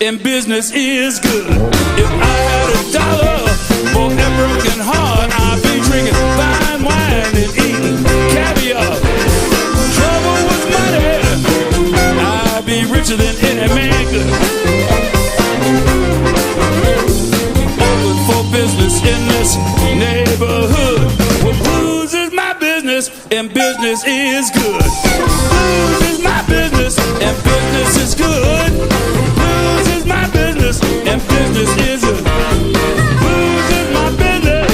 and business is good. If I had $1 for every broken heart, I'd be drinking fine wine and eating caviar. Trouble with money, I'd be richer than any man could. Open for business in this neighborhood. Well, blues is my business and business is good. Blues is my business and business is good. Blues is my business and business is good. Blues is my business.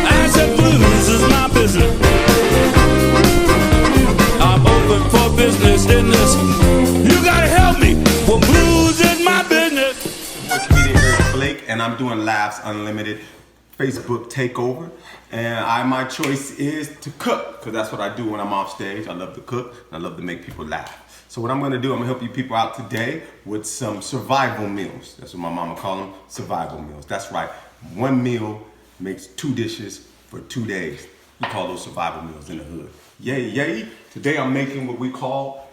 I said blues is my business. I'm open for business in this. You gotta help me. Well, blues is my business. Comedian Eric Blake, and I'm doing Laughs Unlimited Facebook takeover. And my choice is to cook, because that's what I do when I'm off stage. I love to cook, and I love to make people laugh. So what I'm gonna do, I'm gonna help you people out today with some survival meals. That's what my mama call them, survival meals. That's right, one meal makes 2 dishes for 2 days. We call those survival meals in the hood. Yay, yay. Today I'm making what we call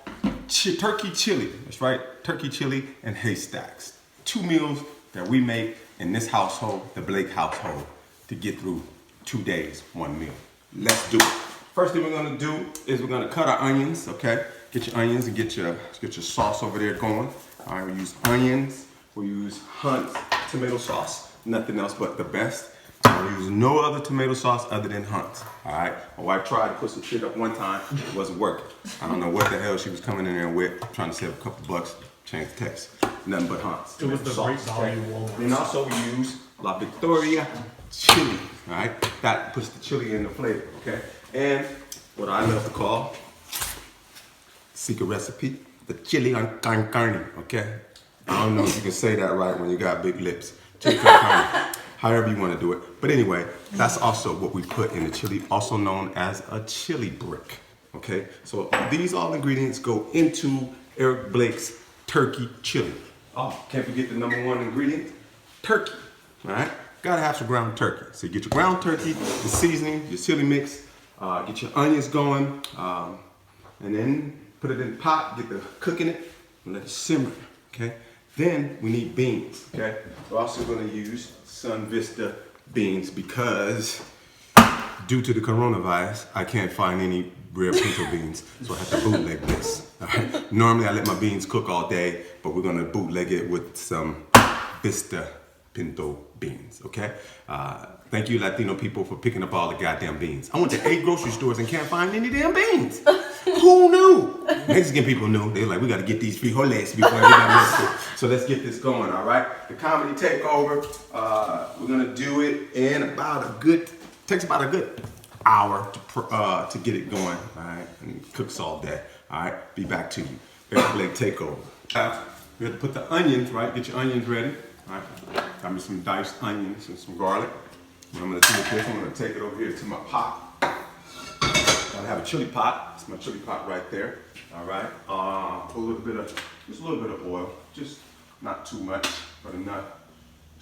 turkey chili. That's right, turkey chili and haystacks. 2 meals that we make in this household, the Blake household, to get through 2 days, 1 meal. Let's do it. First thing we're gonna do is we're gonna cut our onions, okay? Get your onions and get your sauce over there going. All right, we use onions, we use Hunt's tomato sauce, nothing else but the best. We use no other tomato sauce other than Hunt's, all right? My wife tried to put some shit up one time, it wasn't working. I don't know what the hell she was coming in there with, trying to save a couple bucks, change the text. Nothing but Hunt's. It was the sauce, great value Walmart. And also we use La Victoria chili, all right? That puts the chili in the flavor, okay? And what I love to call secret recipe, the chili con carne, okay? I don't know if you can say that right when you got big lips. Chili con carne, however you want to do it. But anyway, that's also what we put in the chili, also known as a chili brick, okay? So these all ingredients go into Eric Blake's turkey chili. Oh, can't forget the #1 ingredient, turkey, all right? Gotta have some ground turkey. So you get your ground turkey, the seasoning, your chili mix, get your onions going, and then put it in the pot, get the cooking it, and let it simmer, okay? Then we need beans, okay? We're also gonna use Sun Vista beans because due to the coronavirus, I can't find any rare pinto beans, so I have to bootleg this. All right? Normally I let my beans cook all day, but we're gonna bootleg it with some Vista pinto beans, okay? Thank you Latino people for picking up all the goddamn beans. I went to 8 grocery stores and can't find any damn beans. Who knew? Mexican people knew. They were like, we gotta get these frijoles before I get that Mexico. So let's get this going, all right? The comedy takeover, we're gonna do it in takes about a good hour to get it going, all right? And it cooks all day, all right? Be back to you. Eric Blake takeover. We have to put the onions, right? Get your onions ready. All right, got me some diced onions and some garlic. What I'm gonna do with this, I'm gonna take it over here to my pot. I have a chili pot. It's my chili pot right there. All right. Put a little bit of, just a little bit of oil, just not too much, but enough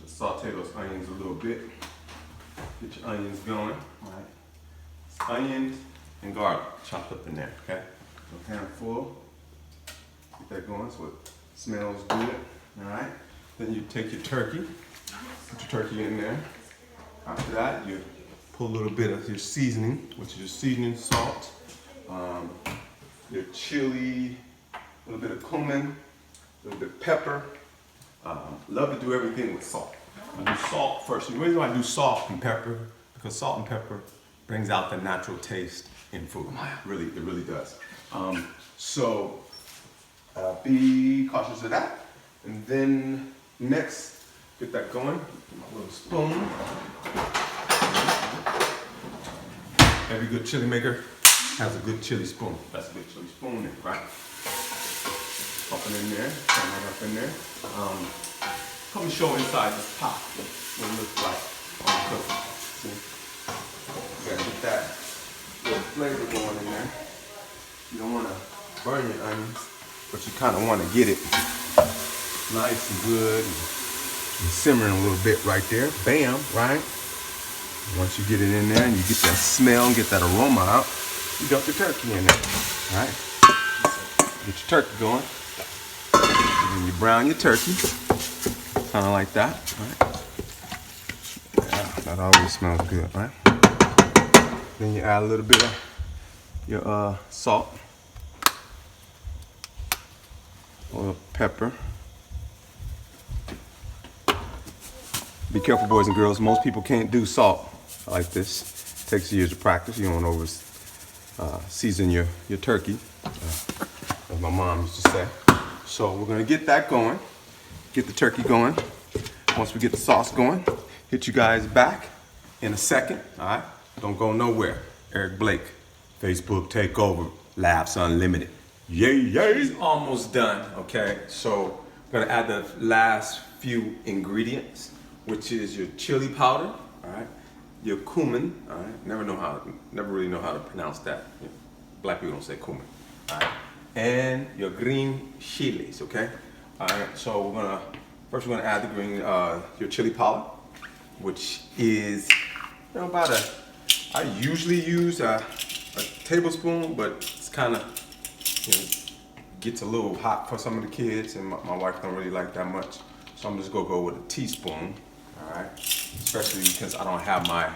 to saute those onions a little bit. Get your onions going. All right. Onions and garlic chopped up in there. Okay. A handful. Get that going so it smells good. All right. Then you take your turkey, put your turkey in there. After that, you pull a little bit of your seasoning, which is your seasoning salt, your chili, a little bit of cumin, a little bit of pepper. Love to do everything with salt. I do salt first. The reason why I do salt and pepper, because salt and pepper brings out the natural taste in food. Really, it really does. So be cautious of that. And then next, get that going. My little spoon. Every good chili maker has a good chili spoon. That's a good chili spoon, right? Up and in there, turn that up in there. Come show inside this pot what it looks like on the cookie. See? You gotta get that little flavor going in there. You don't wanna burn your onions, but you kinda wanna get it nice and good and simmering a little bit right there. Bam, right? Once you get it in there and you get that smell and get that aroma out, you dump your turkey in there, all right? Get your turkey going. And then you brown your turkey, kind of like that. Right? Yeah, that always smells good, right? Then you add a little bit of your salt, or pepper. Be careful, boys and girls. Most people can't do salt like this. It takes years of practice. You don't over season your turkey, as my mom used to say. So we're gonna get that going, get the turkey going. Once we get the sauce going, hit you guys back in a second, all right? Don't go nowhere. Eric Blake, Facebook Takeover, Laughs Unlimited. Yay, yay! It's almost done, okay? So we're gonna add the last few ingredients, which is your chili powder, all right? Your cumin, all right? Never really know how to pronounce that. Black people don't say cumin, all right? And your green chilies, okay? All right, so we're gonna add the green, your chili powder, which is, about I usually use a tablespoon, but it's kind of, gets a little hot for some of the kids, and my wife don't really like that much. So I'm just gonna go with a teaspoon, all right? Especially because I don't have my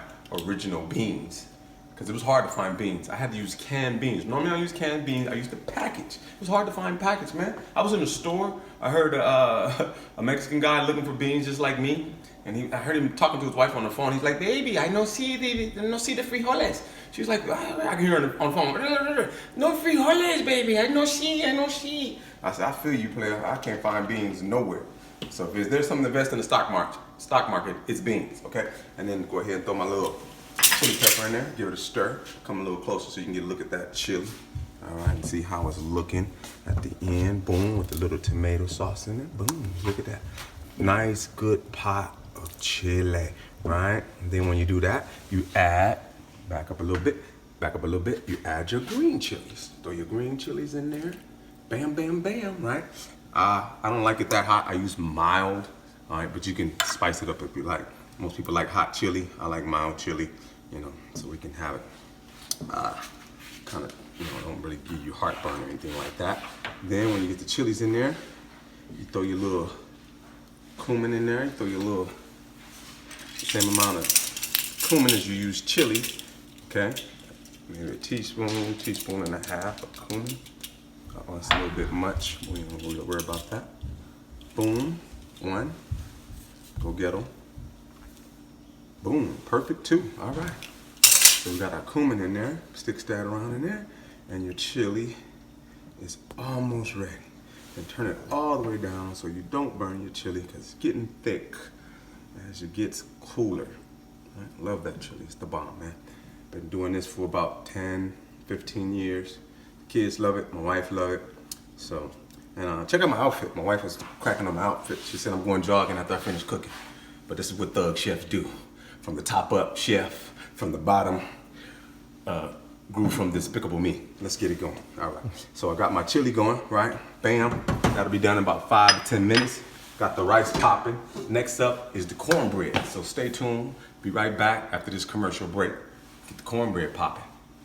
original beans, because it was hard to find beans. I had to use canned beans. Normally I use canned beans. I used the package. It was hard to find package, man. I was in the store. I heard a Mexican guy looking for beans just like me, and I heard him talking to his wife on the phone. He's like, "Baby, I no see the frijoles." She was like, I can hear her on the phone. "No frijoles, baby. I no see. I said, "I feel you, player. I can't find beans nowhere." So if there's something to invest in the stock market, it's beans, okay? And then go ahead and throw my little chili pepper in there, give it a stir, come a little closer so you can get a look at that chili. All right, and see how it's looking at the end. Boom, with the little tomato sauce in it. Boom, look at that. Nice, good pot of chili, right? And then when you do that, you add, back up a little bit, you add your green chilies. Throw your green chilies in there. Bam, bam, bam, right? I don't like it that hot. I use mild, all right, but you can spice it up if you like. Most people like hot chili. I like mild chili, so we can have it kind of, don't really give you heartburn or anything like that. Then when you get the chilies in there, you throw your little cumin in there. You throw your little, same amount of cumin as you use chili, okay? Maybe a teaspoon and a half of cumin. Oh, that's a little bit much. We don't worry about that. Boom, one. Go get them. Boom, perfect, two. All right. So we got our cumin in there. Sticks that around in there. And your chili is almost ready. And turn it all the way down so you don't burn your chili, because it's getting thick as it gets cooler. Right? Love that chili. It's the bomb, man. Been doing this for about 10, 15 years. Kids love it, my wife love it. So, and check out my outfit. My wife was cracking on my outfit. She said I'm going jogging after I finish cooking. But this is what thug chefs do. From the top up, chef. From the bottom, grew from Despicable Me. Let's get it going. All right. So I got my chili going, right? Bam. That'll be done in about 5 to 10 minutes. Got the rice popping. Next up is the cornbread. So stay tuned. Be right back after this commercial break. Get the cornbread popping.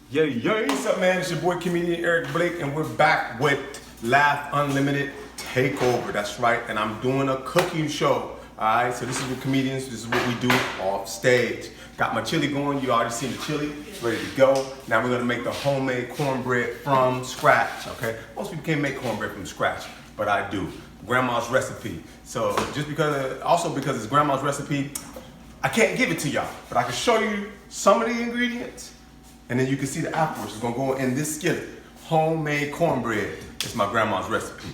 Yay, yay. What's up, man? It's your boy, comedian Eric Blake, and we're back with Laugh Unlimited Takeover. That's right, and I'm doing a cooking show. All right, so this is what comedians, this is what we do off stage. Got my chili going. You already seen the chili. It's ready to go. Now we're gonna make the homemade cornbread from scratch, okay? Most people can't make cornbread from scratch, but I do. Grandma's recipe. So just because it's grandma's recipe, I can't give it to y'all, but I can show you some of the ingredients, and then you can see the afterwards. It's gonna go in this skillet. Homemade cornbread. It's my grandma's recipe.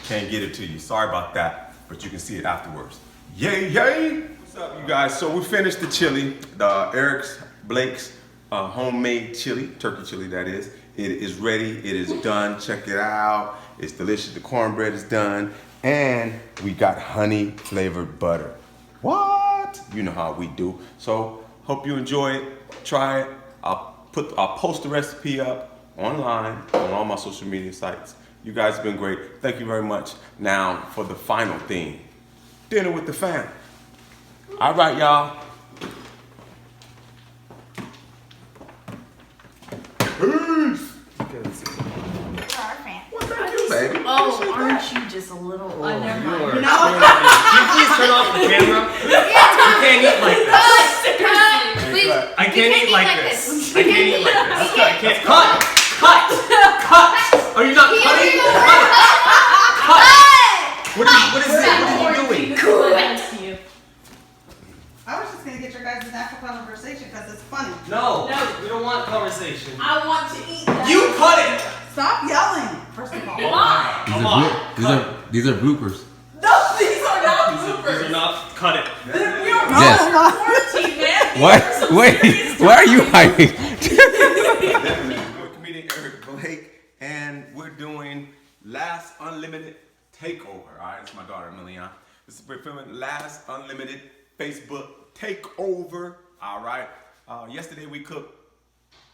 Can't get it to you. Sorry about that, but you can see it afterwards. Yay, yay! What's up, you guys? So we finished the chili, the Blake's homemade chili, turkey chili that is. It is ready, it is done. Check it out. It's delicious. The cornbread is done. And we got honey flavored butter. What? You know how we do. So hope you enjoy it. Try it. I'll post the recipe up online on all my social media sites. You guys have been great. Thank you very much. Now for the final thing. Dinner with the fam. All right, y'all. Peace. Well, thank you, baby. Oh, aren't you just a little old? Never mind. You Can know? you please turn off the camera? You can't eat like this. Please. I can't eat like this. I can't eat like this. Okay. I can't. Cut! Are you not cutting? Cut! What is this? What are you doing? I was just gonna get your guys' natural conversation because it's funny. No, we don't want conversation. I want to eat that. You cut it! Stop yelling, first of all. Why? Come on. These are bloopers. No, these are not bloopers. These are not. Cut it. We are Yes. quarantine, man. What? Wait. Why are you hiding? We're comedian Eric Blake, and we're doing Last Unlimited Takeover. All right, it's my daughter Emiliana. We're filming Last Unlimited Facebook Takeover. All right. Yesterday we cooked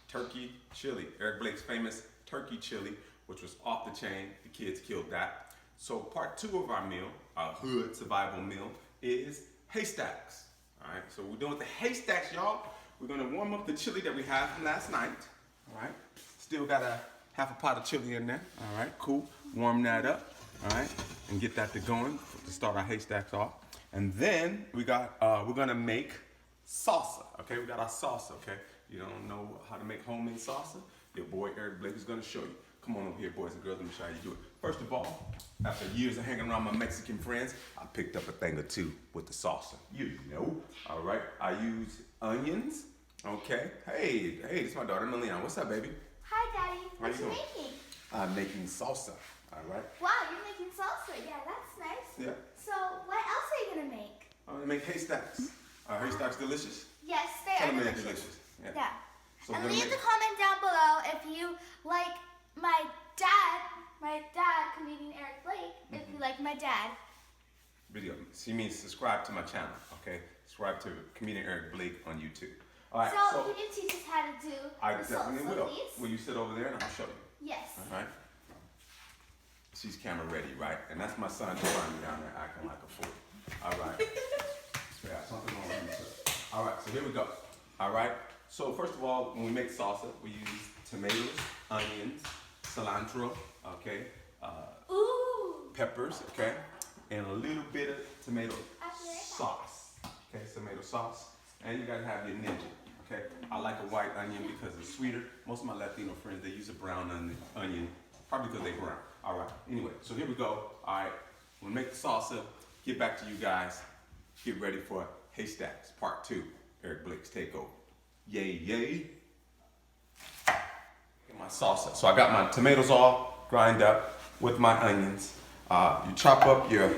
turkey chili. Eric Blake's famous turkey chili, which was off the chain. The kids killed that. So part 2 of our meal, our hood survival meal, is haystacks. All right. So we're doing the haystacks, y'all. We're gonna warm up the chili that we had from last night. All right. Still got a half a pot of chili in there. All right. Cool. Warm that up. All right. And get that going to start our haystacks off. And then we got we're gonna make salsa. Okay. We got our salsa. Okay. You don't know how to make homemade salsa? Your boy Eric Blake is gonna show you. Come on over here, boys and girls, let me show you how you do it. First of all, after years of hanging around my Mexican friends, I picked up a thing or two with the salsa. You know, all right? I use onions, okay? Hey, this is my daughter, Emiliana. What's up, baby? Hi, Daddy. What you you doing? making? I'm making salsa, all right? Wow, you're making salsa. Yeah, that's nice. Yeah. So, what else are you gonna make? I'm gonna make haystacks. Are haystacks delicious? Yes, they Tell are them they're delicious. delicious. Yeah. So we're And gonna leave make- the comment down below if you like my dad, comedian Eric Blake. If you like my dad. Video. She means subscribe to my channel, okay? Subscribe to comedian Eric Blake on YouTube. All right, So, can you teach us how to do I the definitely salsa, will. please? Will you sit over there and I'll show you? Yes. All right. She's camera ready, right? And that's my son behind me down there acting like a fool. All right. Yeah, something wrong with me, sir. All right, so here we go. All right. So first of all, when we make salsa, we use tomatoes, onions, cilantro, okay, Ooh. peppers, okay, and a little bit of tomato I'll be right back. sauce. Okay, tomato sauce, and you gotta have your ninja. Okay, I like a white onion because it's sweeter. Most of my Latino friends, they use a brown onion, probably because they brown. All right, anyway, so here we go. All right, we'll make the salsa, get back to you guys, get ready for Haystacks Part 2, Eric Blake's Takeover. Yay, yay. Get my salsa. So I got my tomatoes all grind up with my onions. You chop up your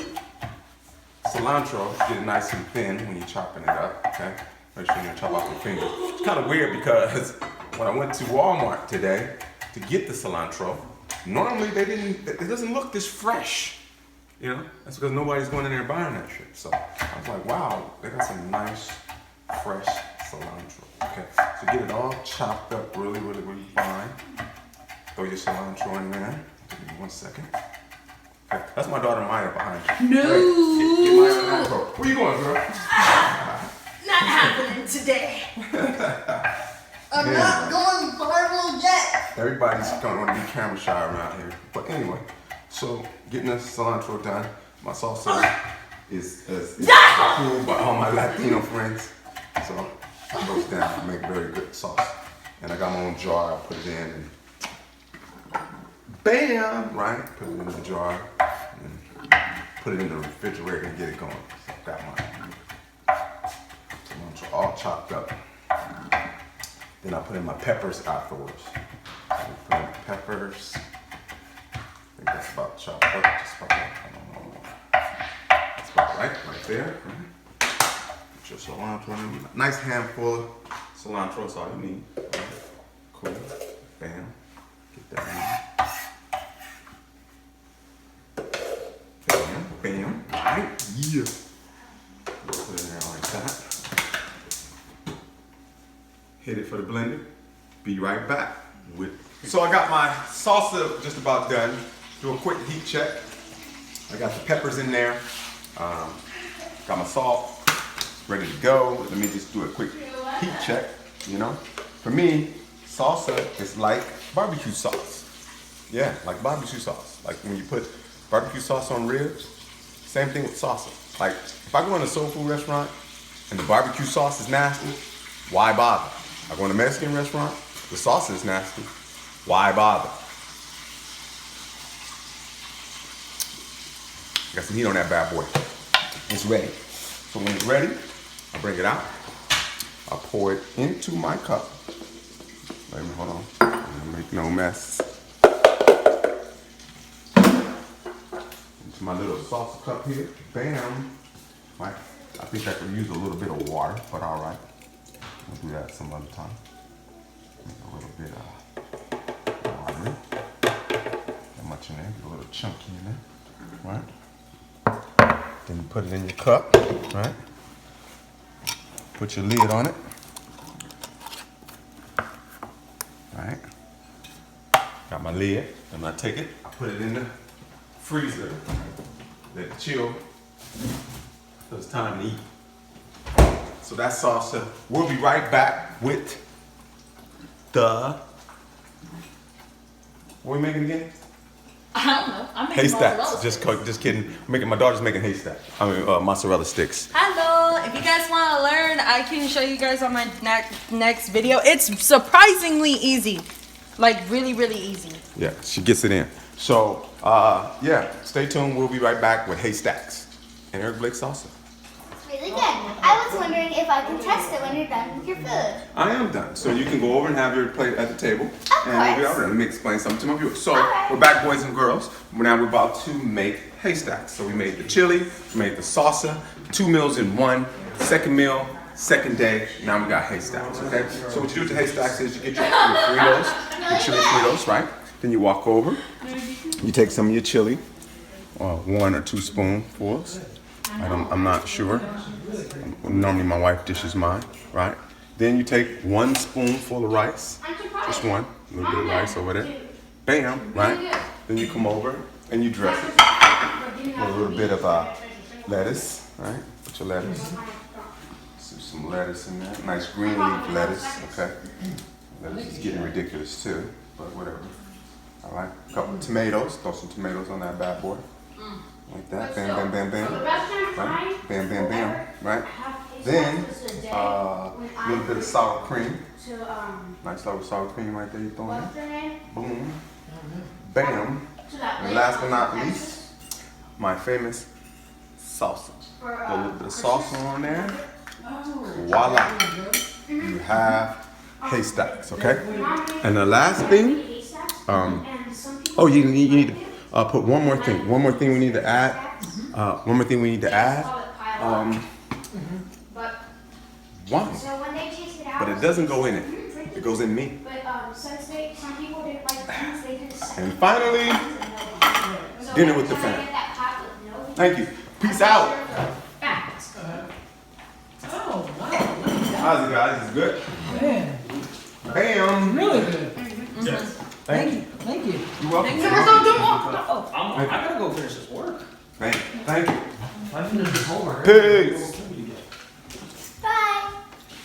cilantro, get it nice and thin when you're chopping it up, okay? Make sure you don't chop off your fingers. It's kind of weird because when I went to Walmart today to get the cilantro, normally it doesn't look this fresh. You know, that's because nobody's going in there buying that shit. So I was like, wow, they got some nice, fresh cilantro. Okay, so get it all chopped up really, really, really fine. Throw your cilantro in there. Give me 1 second. Okay, that's my daughter Maya behind you. No. Hey, get Maya behind her. Where you going, girl? Not happening today. I'm Yeah. not going viral yet. Everybody's going to be camera shy around here. But anyway, so getting the cilantro done. My salsa is cool by all my Latino friends. So it goes down to make very good sauce. And I got my own jar. I put it in and bam, right? Put it in the jar and put it in the refrigerator and get it going. So I got my cilantro all chopped up. Then I put in my peppers afterwards. So I put in the peppers. I think that's about chopped up. Just about right. I don't know. That's about right there. Put your cilantro in. Nice handful of cilantro. That's all you need. Cool. Bam. Get that in. Bam. Bam. Right. Yeah. Put it in there like that. Hit it for the blender. Be right back with. So I got my salsa just about done. Do a quick heat check. I got the peppers in there. Got my salt. It's ready to go. Let me just do a quick heat check. You know, for me, salsa is like barbecue sauce. Yeah, like barbecue sauce. Like when you put barbecue sauce on ribs, same thing with salsa. Like if I go in a soul food restaurant and the barbecue sauce is nasty, why bother? I go in a Mexican restaurant, the sauce is nasty, why bother? Got some heat on that bad boy. It's ready. So when it's ready, I bring it out. I pour it into my cup. Wait a minute, hold on. Make no mess. Into my little salsa cup here. Bam. Right. I think I could use a little bit of water, but all right. We'll do that some other time. Make a little bit of water. That much in there. Get a little chunky in there. Right. Then you put it in your cup. Right. Put your lid on it. Right. Got my lid. And I take it, I put it in the freezer. Let it chill. So it's time to eat. So that's salsa. We'll be right back with the. What are we making again? I don't know. I'm making Haystacks. mozzarella Just kidding. My daughter's making haystacks. Mozzarella sticks. Hello, if you guys want to learn, I can show you guys on my next video. It's surprisingly easy, like really, really easy. Yeah, she gets it in. So, yeah, stay tuned. We'll be right back with haystacks and Eric Blake salsa. Really good. I was wondering if I can test it when you're done with your food. I am done. So you can go over and have your plate at the table. And we'll be all right. Let me explain something to my viewers. So we're back, boys and girls. Now we're about to make haystacks. So we made the chili, we made the salsa, 2 meals in one. Second meal, second day. Now we got haystacks, okay? So what you do with the haystacks is you get your Fritos, your chili Fritos, right? Then you walk over, you take some of your chili, 1 or 2 spoonfuls. I'm not sure. Normally my wife dishes mine, right? Then you take 1 spoonful of rice, just one, a little bit of rice over there. Bam, right? Then you come over and you dress it with a little bit of lettuce, right? Put your lettuce. Some lettuce in there, nice green leaf lettuce, okay? Lettuce is getting ridiculous too, but whatever. All right, a couple of tomatoes, throw some tomatoes on that bad boy. Like that, bam, bam, bam, bam. Right? Bam, bam, bam, right? Then, a little bit of sour cream. Nice little sour cream right there, you throw in there. Boom. Bam. And last but not least, my famous salsa. Put a little bit of salsa on there. Voila. You have haystacks, okay? And the last thing, you need to put one more thing. One more thing we need to add. Wine. But it doesn't go in it. It goes in me. And finally, dinner with the fam. Thank you. Peace out. How's it, guys? It's good? Man, Bam. really good. Yes. Thank you. Thank you. You're welcome. I gotta go finish this work. Thank you. I finished this homework. Peace.